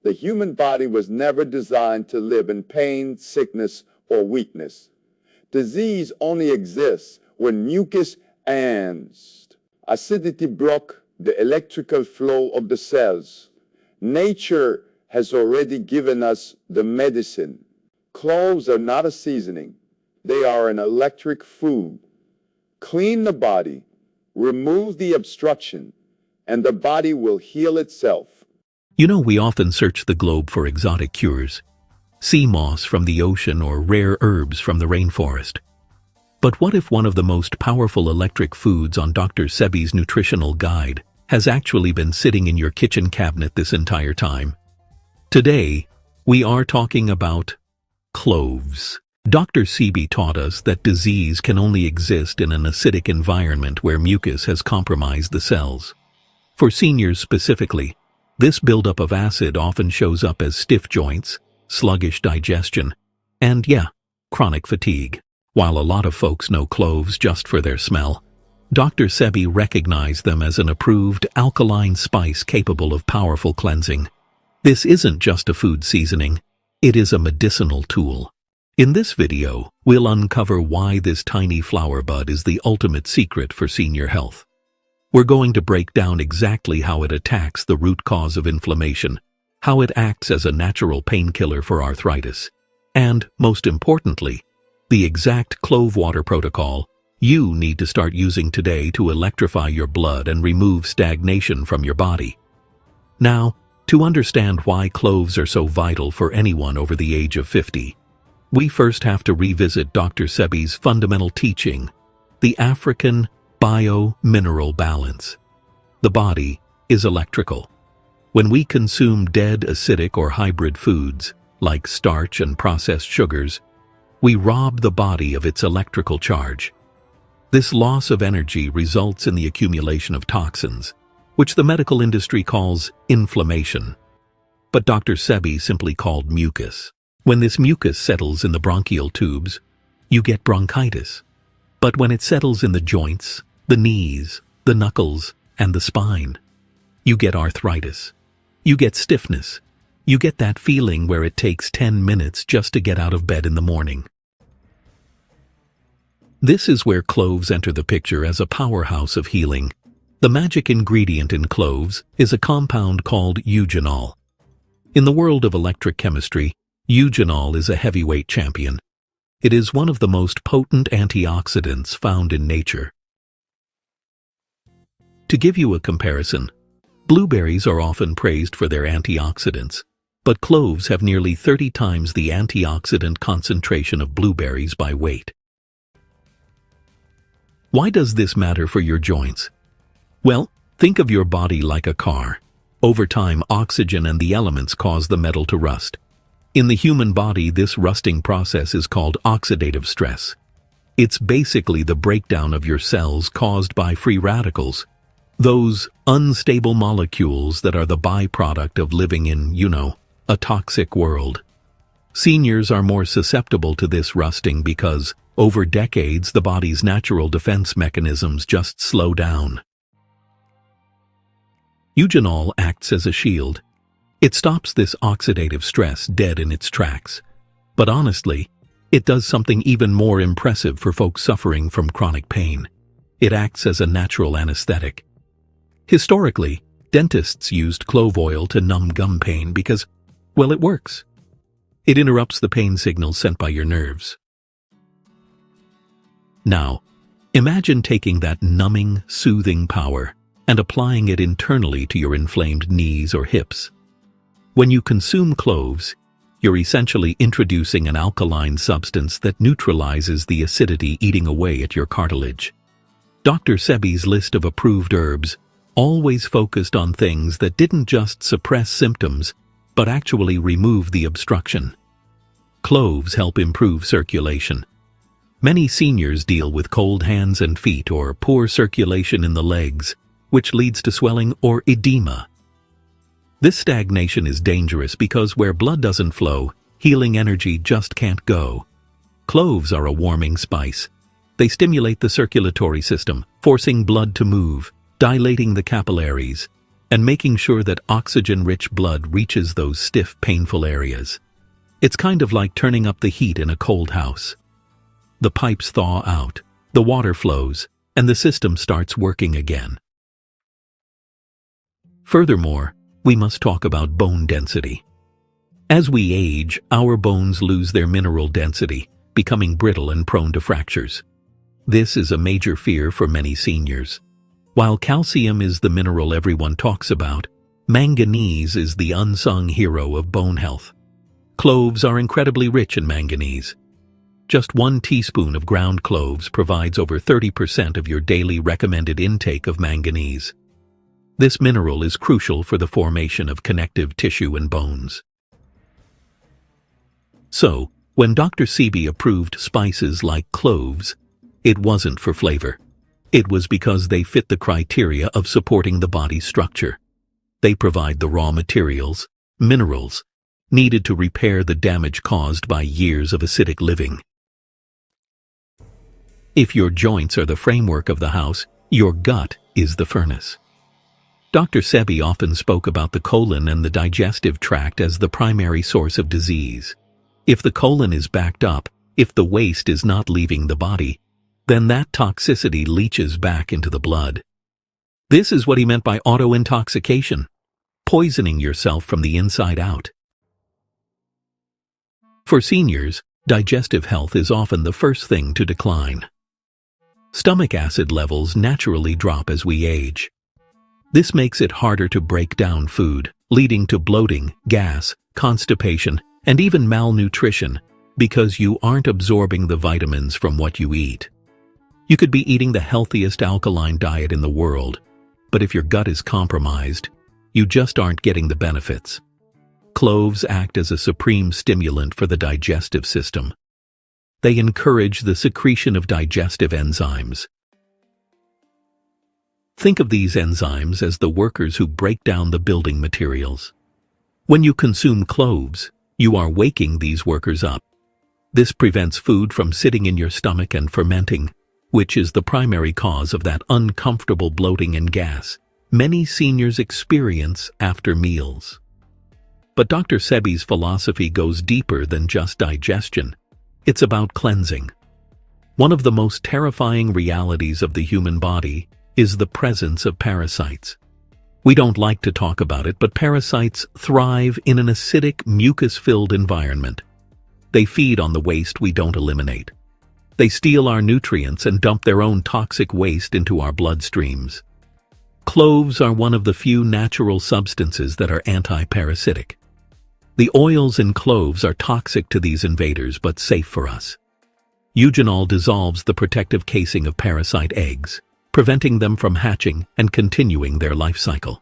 The human body was never designed to live in pain, sickness, or weakness. Disease only exists when mucus and acidity block the electrical flow of the cells. Nature has already given us the medicine. Cloves are not a seasoning. They are an electric food. Clean the body, remove the obstruction, and the body will heal itself. You know, we often search the globe for exotic cures. Sea moss from the ocean or rare herbs from the rainforest. But what if one of the most powerful electric foods on Dr. Sebi's nutritional guide has actually been sitting in your kitchen cabinet this entire time? Today, we are talking about cloves. Dr. Sebi taught us that disease can only exist in an acidic environment where mucus has compromised the cells. For seniors specifically, this buildup of acid often shows up as stiff joints, sluggish digestion, and chronic fatigue. While a lot of folks know cloves just for their smell, Dr. Sebi recognized them as an approved alkaline spice capable of powerful cleansing. This isn't just a food seasoning, it is a medicinal tool. In this video, we'll uncover why this tiny flower bud is the ultimate secret for senior health. We're going to break down exactly how it attacks the root cause of inflammation, how it acts as a natural painkiller for arthritis, and, most importantly, the exact clove water protocol you need to start using today to electrify your blood and remove stagnation from your body. Now, to understand why cloves are so vital for anyone over the age of 50, we first have to revisit Dr. Sebi's fundamental teaching, the African bio-mineral balance. The body is electrical. When we consume dead, acidic, or hybrid foods, like starch and processed sugars, we rob the body of its electrical charge. This loss of energy results in the accumulation of toxins, which the medical industry calls inflammation, but Dr. Sebi simply called mucus. When this mucus settles in the bronchial tubes, you get bronchitis. But when it settles in the joints, the knees, the knuckles, and the spine, you get arthritis. You get stiffness. You get that feeling where it takes 10 minutes just to get out of bed in the morning. This is where cloves enter the picture as a powerhouse of healing. The magic ingredient in cloves is a compound called eugenol. In the world of electric chemistry, eugenol is a heavyweight champion. It is one of the most potent antioxidants found in nature. To give you a comparison, blueberries are often praised for their antioxidants, but cloves have nearly 30 times the antioxidant concentration of blueberries by weight. Why does this matter for your joints? Well, think of your body like a car. Over time, oxygen and the elements cause the metal to rust. In the human body, this rusting process is called oxidative stress. It's basically the breakdown of your cells caused by free radicals, those unstable molecules that are the byproduct of living in, a toxic world. Seniors are more susceptible to this rusting because, over decades, the body's natural defense mechanisms just slow down. Eugenol acts as a shield. It stops this oxidative stress dead in its tracks. But honestly, it does something even more impressive for folks suffering from chronic pain. It acts as a natural anesthetic. Historically, dentists used clove oil to numb gum pain because, well, it works. It interrupts the pain signals sent by your nerves. Now, imagine taking that numbing, soothing power and applying it internally to your inflamed knees or hips. When you consume cloves, you're essentially introducing an alkaline substance that neutralizes the acidity eating away at your cartilage. Dr. Sebi's list of approved herbs always focused on things that didn't just suppress symptoms, but actually remove the obstruction. Cloves help improve circulation. Many seniors deal with cold hands and feet or poor circulation in the legs, which leads to swelling or edema. This stagnation is dangerous because where blood doesn't flow, healing energy just can't go. Cloves are a warming spice. They stimulate the circulatory system, forcing blood to move, dilating the capillaries. and making sure that oxygen-rich blood reaches those stiff, painful areas. It's kind of like turning up the heat in a cold house. The pipes thaw out, the water flows, and the system starts working again. Furthermore, we must talk about bone density. As we age, our bones lose their mineral density, becoming brittle and prone to fractures. This is a major fear for many seniors. While calcium is the mineral everyone talks about, manganese is the unsung hero of bone health. Cloves are incredibly rich in manganese. Just 1 teaspoon of ground cloves provides over 30% of your daily recommended intake of manganese. This mineral is crucial for the formation of connective tissue and bones. So, when Dr. Sebi approved spices like cloves, it wasn't for flavor. It was because they fit the criteria of supporting the body's structure. They provide the raw materials, minerals, needed to repair the damage caused by years of acidic living. If your joints are the framework of the house, your gut is the furnace. Dr. Sebi often spoke about the colon and the digestive tract as the primary source of disease. If the colon is backed up, if the waste is not leaving the body, then that toxicity leaches back into the blood. This is what he meant by auto-intoxication, poisoning yourself from the inside out. For seniors, digestive health is often the first thing to decline. Stomach acid levels naturally drop as we age. This makes it harder to break down food, leading to bloating, gas, constipation, and even malnutrition because you aren't absorbing the vitamins from what you eat. You could be eating the healthiest alkaline diet in the world, but if your gut is compromised, you just aren't getting the benefits. Cloves act as a supreme stimulant for the digestive system. They encourage the secretion of digestive enzymes. Think of these enzymes as the workers who break down the building materials. When you consume cloves, you are waking these workers up. This prevents food from sitting in your stomach and fermenting, which is the primary cause of that uncomfortable bloating and gas many seniors experience after meals. But Dr. Sebi's philosophy goes deeper than just digestion. It's about cleansing. One of the most terrifying realities of the human body is the presence of parasites. We don't like to talk about it, but parasites thrive in an acidic, mucus-filled environment. They feed on the waste we don't eliminate. They steal our nutrients and dump their own toxic waste into our bloodstreams. Cloves are one of the few natural substances that are anti-parasitic. The oils in cloves are toxic to these invaders but safe for us. Eugenol dissolves the protective casing of parasite eggs, preventing them from hatching and continuing their life cycle.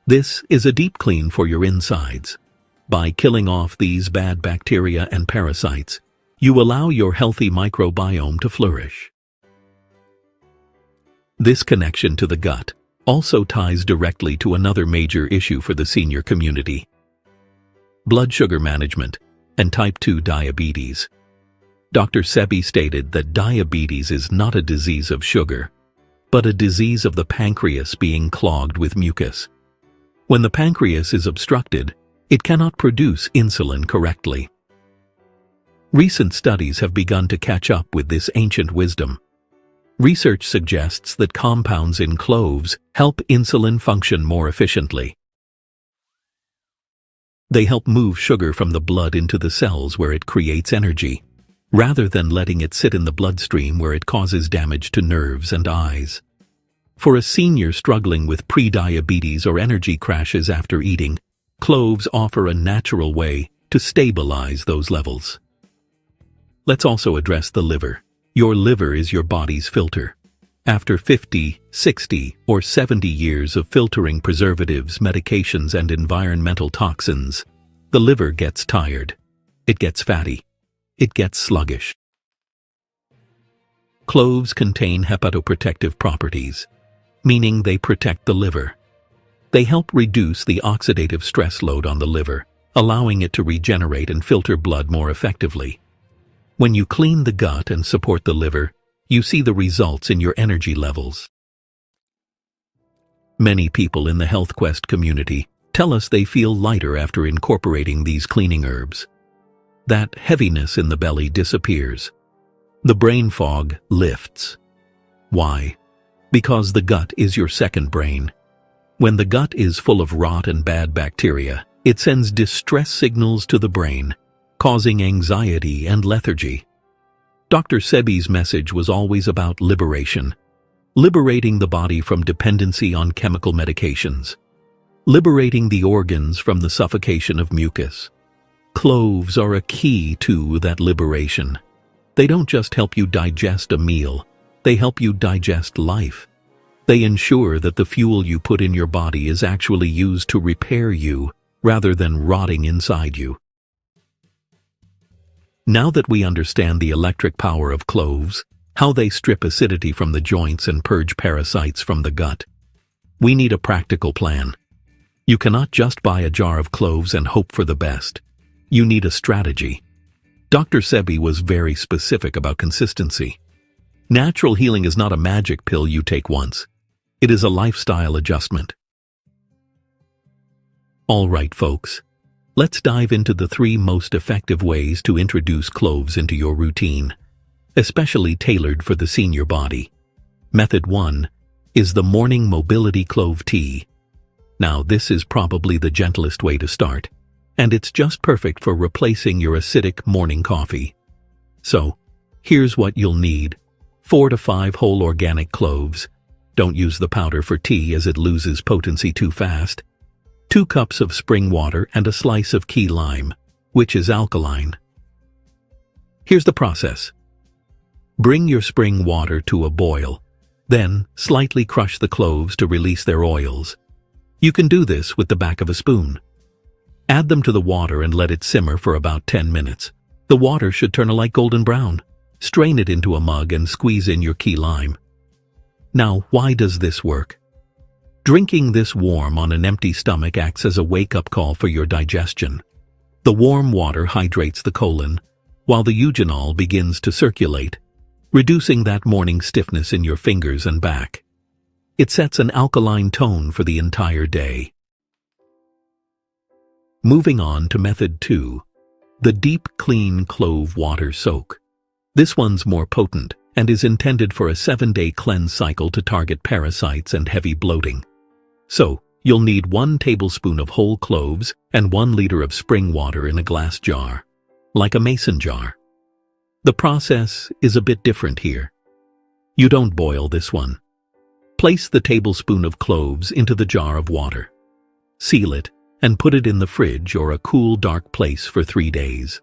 This is a deep clean for your insides. By killing off these bad bacteria and parasites, you allow your healthy microbiome to flourish. This connection to the gut also ties directly to another major issue for the senior community: blood sugar management and type 2 diabetes. Dr. Sebi stated that diabetes is not a disease of sugar, but a disease of the pancreas being clogged with mucus. When the pancreas is obstructed, it cannot produce insulin correctly. Recent studies have begun to catch up with this ancient wisdom. Research suggests that compounds in cloves help insulin function more efficiently. They help move sugar from the blood into the cells where it creates energy, rather than letting it sit in the bloodstream where it causes damage to nerves and eyes. For a senior struggling with pre-diabetes or energy crashes after eating, cloves offer a natural way to stabilize those levels. Let's also address the liver. Your liver is your body's filter. After 50, 60, or 70 years of filtering preservatives, medications, and environmental toxins, the liver gets tired. It gets fatty. It gets sluggish. Cloves contain hepatoprotective properties, meaning they protect the liver. They help reduce the oxidative stress load on the liver, allowing it to regenerate and filter blood more effectively. When you clean the gut and support the liver, you see the results in your energy levels. Many people in the Health Quest community tell us they feel lighter after incorporating these cleaning herbs. That heaviness in the belly disappears. The brain fog lifts. Why? Because the gut is your second brain. When the gut is full of rot and bad bacteria, it sends distress signals to the brain, causing anxiety and lethargy. Dr. Sebi's message was always about liberation, liberating the body from dependency on chemical medications, liberating the organs from the suffocation of mucus. Cloves are a key to that liberation. They don't just help you digest a meal, they help you digest life. They ensure that the fuel you put in your body is actually used to repair you rather than rotting inside you. Now that we understand the electric power of cloves, how they strip acidity from the joints and purge parasites from the gut, we need a practical plan. You cannot just buy a jar of cloves and hope for the best. You need a strategy. Dr. Sebi was very specific about consistency. Natural healing is not a magic pill you take once. It is a lifestyle adjustment. All right, folks. Let's dive into the 3 most effective ways to introduce cloves into your routine, especially tailored for the senior body. Method 1 is the morning mobility clove tea. Now, this is probably the gentlest way to start, and it's just perfect for replacing your acidic morning coffee. So, here's what you'll need. 4 to 5 whole organic cloves. Don't use the powder for tea as it loses potency too fast. 2 cups of spring water and a slice of key lime, which is alkaline. Here's the process. Bring your spring water to a boil, then slightly crush the cloves to release their oils. You can do this with the back of a spoon. Add them to the water and let it simmer for about 10 minutes. The water should turn a light golden brown. Strain it into a mug and squeeze in your key lime. Now, why does this work? Drinking this warm on an empty stomach acts as a wake-up call for your digestion. The warm water hydrates the colon, while the eugenol begins to circulate, reducing that morning stiffness in your fingers and back. It sets an alkaline tone for the entire day. Moving on to method 2, the deep clean clove water soak. This one's more potent and is intended for a 7-day cleanse cycle to target parasites and heavy bloating. So, you'll need 1 tablespoon of whole cloves and 1 liter of spring water in a glass jar, like a mason jar. The process is a bit different here. You don't boil this one. Place the tablespoon of cloves into the jar of water. Seal it and put it in the fridge or a cool, dark place for 3 days.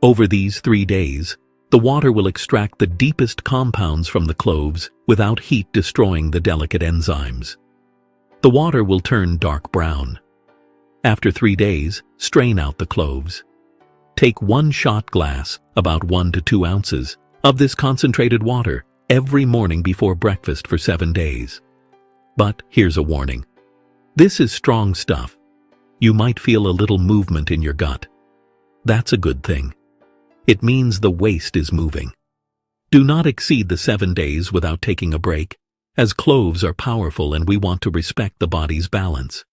Over these 3 days, the water will extract the deepest compounds from the cloves without heat destroying the delicate enzymes. The water will turn dark brown. After 3 days, strain out the cloves. Take 1 shot glass, about 1 to 2 ounces, of this concentrated water every morning before breakfast for 7 days. But here's a warning. This is strong stuff. You might feel a little movement in your gut. That's a good thing. It means the waste is moving. Do not exceed the 7 days without taking a break, as cloves are powerful and we want to respect the body's balance.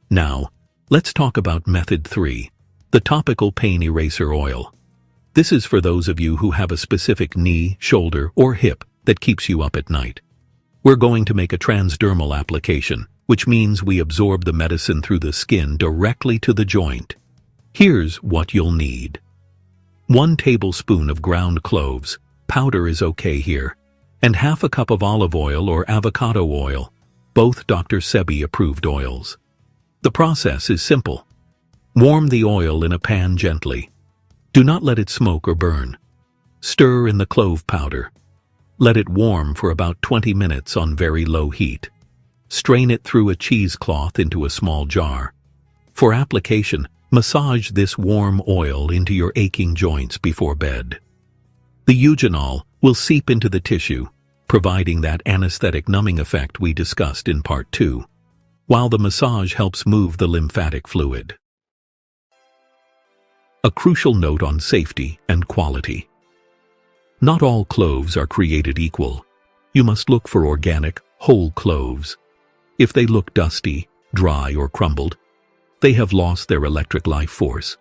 Now, let's talk about method 3, the topical pain eraser oil. This is for those of you who have a specific knee, shoulder, or hip that keeps you up at night. We're going to make a transdermal application, which means we absorb the medicine through the skin directly to the joint. Here's what you'll need. 1 tablespoon of ground cloves, powder is okay here, and half a cup of olive oil or avocado oil, both Dr. Sebi approved oils. The process is simple. Warm the oil in a pan gently. Do not let it smoke or burn. Stir in the clove powder. Let it warm for about 20 minutes on very low heat. Strain it through a cheesecloth into a small jar. For application, massage this warm oil into your aching joints before bed. The eugenol will seep into the tissue, providing that anesthetic numbing effect we discussed in part 2, while the massage helps move the lymphatic fluid. A crucial note on safety and quality. Not all cloves are created equal. You must look for organic, whole cloves. If they look dusty, dry, or crumbled, they have lost their electric life force.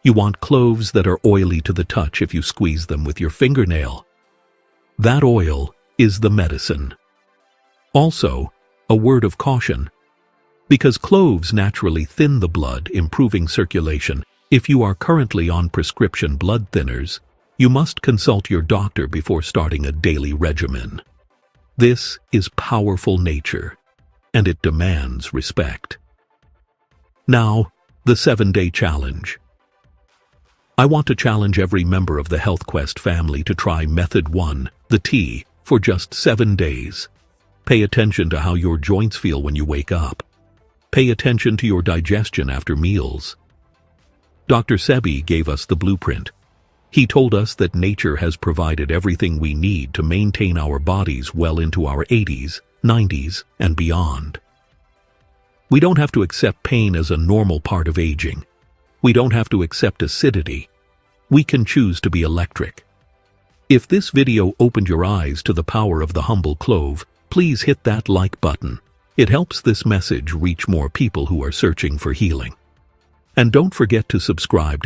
You want cloves that are oily to the touch if you squeeze them with your fingernail. That oil is the medicine. Also, a word of caution. Because cloves naturally thin the blood, improving circulation, if you are currently on prescription blood thinners, you must consult your doctor before starting a daily regimen. This is powerful nature, and it demands respect. Now, the 7-day challenge. I want to challenge every member of the Health Quest family to try Method 1, the tea, for just 7 days. Pay attention to how your joints feel when you wake up. Pay attention to your digestion after meals. Dr. Sebi gave us the blueprint. He told us that nature has provided everything we need to maintain our bodies well into our 80s, 90s, and beyond. We don't have to accept pain as a normal part of aging. We don't have to accept acidity. We can choose to be electric. If this video opened your eyes to the power of the humble clove, please hit that like button. It helps this message reach more people who are searching for healing. And don't forget to subscribe